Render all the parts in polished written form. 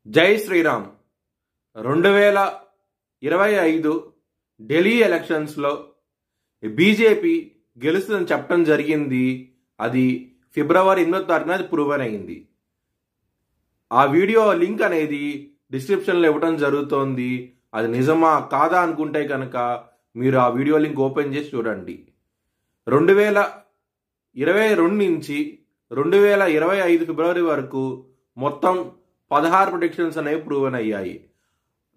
జై శ్రీరామ్. 2025 ఢిల్లీ ఎలక్షన్స్లో బీజేపీ గెలుస్తుందని చెప్పడం జరిగింది. అది ఫిబ్రవరి 8వ తారీఖున ప్రూవన్ అయింది. ఆ వీడియో లింక్ అనేది డిస్క్రిప్షన్లో ఇవ్వడం జరుగుతోంది. అది నిజమా కాదా అనుకుంటే కనుక మీరు ఆ వీడియో లింక్ ఓపెన్ చేసి చూడండి. 2022 నుంచి 2025 ఫిబ్రవరి వరకు మొత్తం 16 ప్రెడిక్షన్స్ అనేవి ప్రూవన్ అయ్యాయి.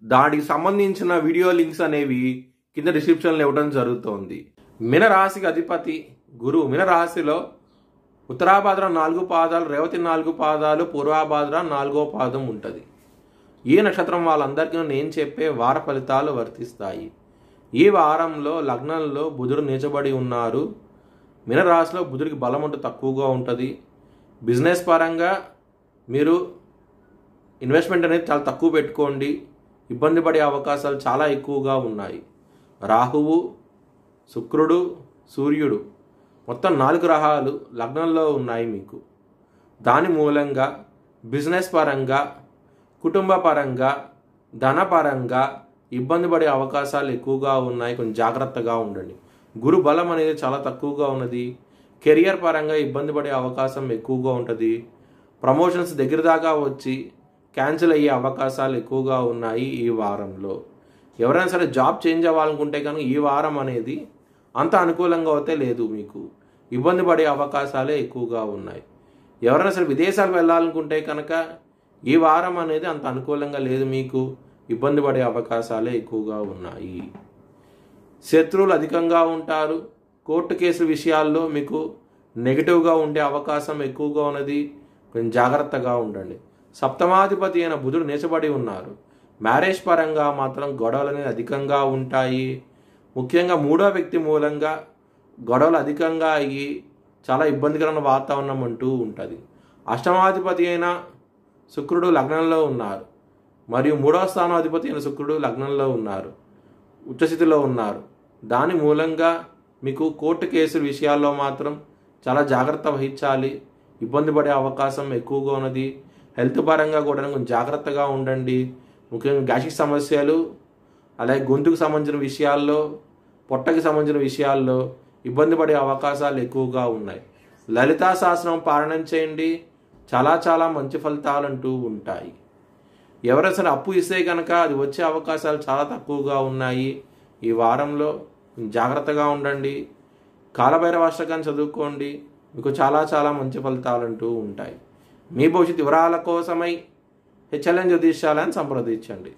దానికి సంబంధించిన వీడియో లింక్స్ అనేవి కింద డిస్క్రిప్షన్లో ఇవ్వడం జరుగుతోంది. మీనరాశికి అధిపతి గురువు. మీనరాశిలో ఉత్తరాభాద్ర 4 పాదాలు, రేవతి 4 పాదాలు, పూర్వాభాద్ర 4వ పాదం ఉంటుంది. ఈ నక్షత్రం వాళ్ళందరికీ నేను చెప్పే వార ఫలితాలు వర్తిస్తాయి. ఈ వారంలో లగ్నంలో బుధుడు నీచబడి ఉన్నారు. మీనరాశిలో బుధుడికి బలం అంటూ తక్కువగా ఉంటుంది. బిజినెస్ పరంగా మీరు ఇన్వెస్ట్మెంట్ అనేది చాలా తక్కువ పెట్టుకోండి. ఇబ్బంది పడే అవకాశాలు చాలా ఎక్కువగా ఉన్నాయి. రాహువు, శుక్రుడు, సూర్యుడు మొత్తం 4 గ్రహాలు లగ్నంలో ఉన్నాయి మీకు. దాని మూలంగా బిజినెస్ పరంగా, కుటుంబ పరంగా, ధనపరంగా ఇబ్బంది పడే అవకాశాలు ఎక్కువగా ఉన్నాయి. కొంచెం జాగ్రత్తగా ఉండండి. గురు బలం అనేది చాలా తక్కువగా ఉన్నది. కెరియర్ పరంగా ఇబ్బంది పడే అవకాశం ఎక్కువగా ఉంటుంది. ప్రమోషన్స్ దగ్గర దాకా వచ్చి క్యాన్సిల్ అయ్యే అవకాశాలు ఎక్కువగా ఉన్నాయి ఈ వారంలో. ఎవరైనా సరే జాబ్ చేంజ్ అవ్వాలనుకుంటే కనుక ఈ వారం అనేది అంత అనుకూలంగా అయితే లేదు. మీకు ఇబ్బంది పడే అవకాశాలే ఎక్కువగా ఉన్నాయి. ఎవరైనా సరే విదేశాలకు వెళ్ళాలనుకుంటే కనుక ఈ వారం అనేది అంత అనుకూలంగా లేదు. మీకు ఇబ్బంది పడే అవకాశాలే ఎక్కువగా ఉన్నాయి. శత్రువులు అధికంగా ఉంటారు. కోర్టు కేసు విషయాల్లో మీకు నెగిటివ్గా ఉండే అవకాశం ఎక్కువగా ఉన్నది. కొంచెం జాగ్రత్తగా ఉండండి. సప్తమాధిపతి అయిన బుధుడు నీచబడి ఉన్నారు. మ్యారేజ్ పరంగా మాత్రం గొడవలు అనేది అధికంగా ఉంటాయి. ముఖ్యంగా 3వ వ్యక్తి మూలంగా గొడవలు అధికంగా అయ్యి చాలా ఇబ్బందికరమైన వాతావరణం అంటూ ఉంటుంది. అష్టమాధిపతి అయిన శుక్రుడు లగ్నంలో ఉన్నారు. మరియు 3వ స్థానాధిపతి అయిన శుక్రుడు లగ్నంలో ఉన్నారు, ఉచ్చస్థితిలో ఉన్నారు. దాని మూలంగా మీకు కోర్టు కేసుల విషయాల్లో మాత్రం చాలా జాగ్రత్త వహించాలి. ఇబ్బంది పడే అవకాశం ఎక్కువగా ఉన్నది. హెల్త్ పరంగా కూడా కొంచెం జాగ్రత్తగా ఉండండి. ముఖ్యంగా గ్యాస్ట్రిక్ సమస్యలు, అలాగే గొంతుకు సంబంధించిన విషయాల్లో, పొట్టకి సంబంధించిన విషయాల్లో ఇబ్బంది పడే అవకాశాలు ఎక్కువగా ఉన్నాయి. లలితా సహస్రనామం పారాయణం చేయండి. చాలా చాలా మంచి ఫలితాలు అంటూ ఉంటాయి. ఎవరైనా సరే అప్పు ఇస్తే కనుక అది వచ్చే అవకాశాలు చాలా తక్కువగా ఉన్నాయి. ఈ వారంలో జాగ్రత్తగా ఉండండి. కాలభైరవ అష్టకాన్ని చదువుకోండి. మీకు చాలా చాలా మంచి ఫలితాలు అంటూ ఉంటాయి. మీ భవిష్యత్ వివరాల కోసమై హెచ్ఎల్ఎన్ జ్యోతిష్యాలను సంప్రదించండి.